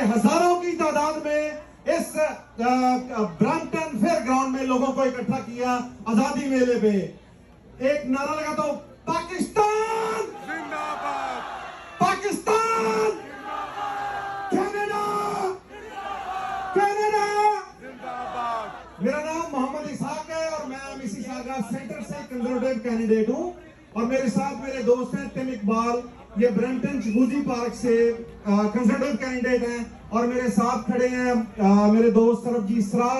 के हजारों की तादाद में इस ब्रैम्पटन फेयर ग्राउंड में लोगों को इकट्ठा किया आजादी मेले पे। एक नारा लगा तो पाकिस्तान जिंदाबाद, पाकिस्तान कनाडा, कनाडा जिंदाबाद। मेरा नाम मोहम्मद इसाक है और मैं मिसिसागा सेंटर से कंजर्वेटिव कैंडिडेट हूं और मेरे साथ मेरे दोस्त हैं टिम इकबाल, ये ब्रैम्पटन चगूजी पार्क से कंजर्वेटिव कैंडिडेट हैं और मेरे साथ खड़े हैं मेरे दोस्त सरबजीत सरा,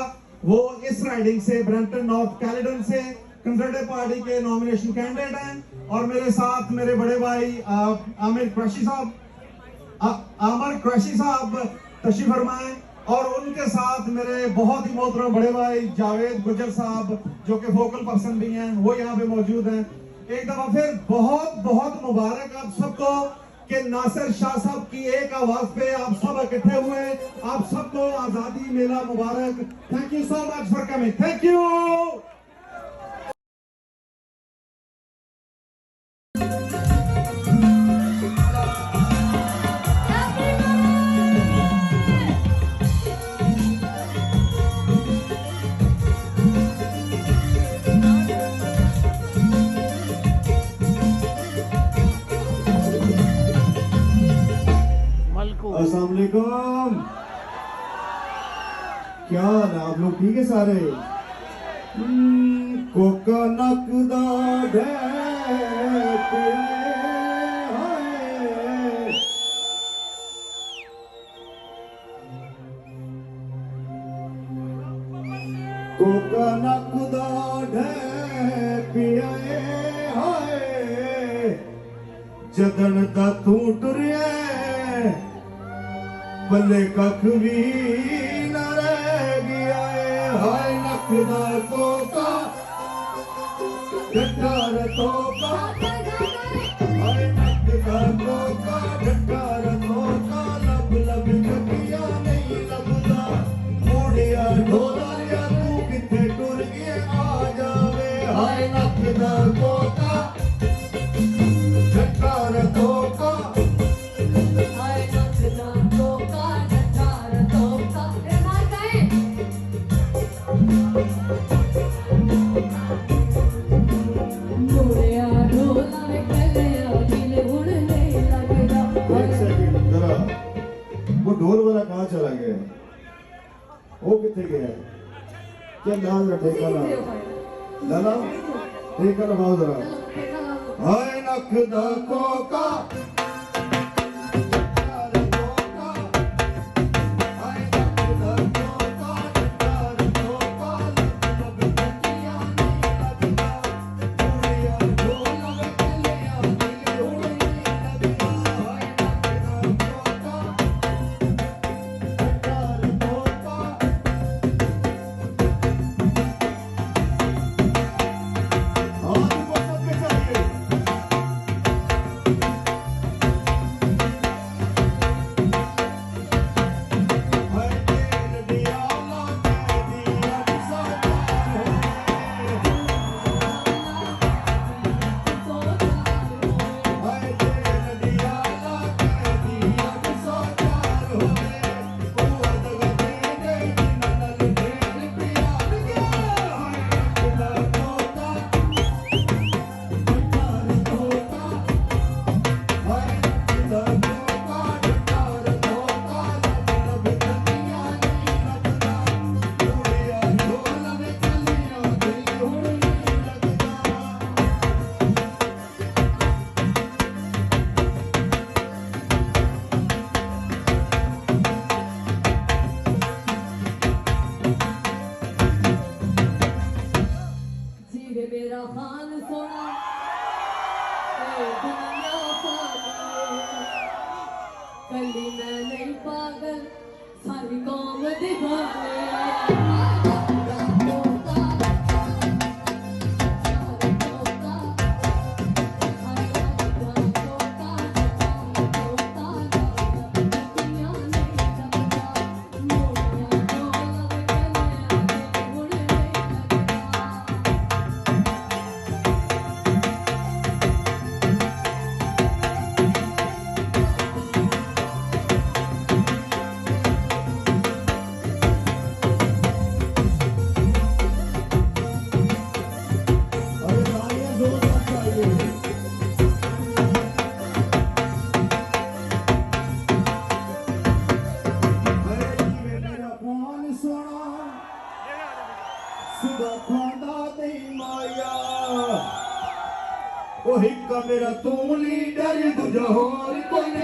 वो इस राइडिंग से ब्रैम्पटन नॉर्थ कैलेडन से कंजर्वेटिव पार्टी के नॉमिनेशन कैंडिडेट हैं और मेरे साथ मेरे बड़े भाई आमिर कुरैशी साहब तशरीफ फरमाएं और उनके साथ मेरे बहुत ही मोहतरम बड़े भाई जावेद गुजर साहब जो कि फोकल पर्सन भी हैं, वो यहाँ पे मौजूद हैं। एक दफा फिर बहुत बहुत मुबारक आप सबको कि नासिर शाह साहब की एक आवाज पे आप सब इकट्ठे हुए। आप सबको आजादी मेला मुबारक। Thank you so much for coming. Thank you. अस्सलाम वालेकुम। क्या हाल है आप लोग? ठीक है सारे? कोका नकदा ढेक हाय, कोका नकदा ढेक हाय, जदन दा तू टुरिया बल्ले कख भी न रह गया है। हाय नकदा तोका डकार तोका, हाय नकदा तोका डकार तोका, लब लब कटिया नहीं लबदा, मुड़िया ढोलिया तू किथे टुर गया आ जावे। हाय नकदा तोका डकार तोका, वो ढोल वाला कहाँ चला गया? वो कितने गया? क्या नाम है? ठेका लाला ठेका लगाओ जरा। हाय नकदा कोका कली मैं नहीं पागल सारी कौम दीवाने। ਸਾਗਾ ਮੇਰਾ ਤੂੰ ਲੀਡਰ ਦੂਜਾ ਹੋਰ ਕੋਈ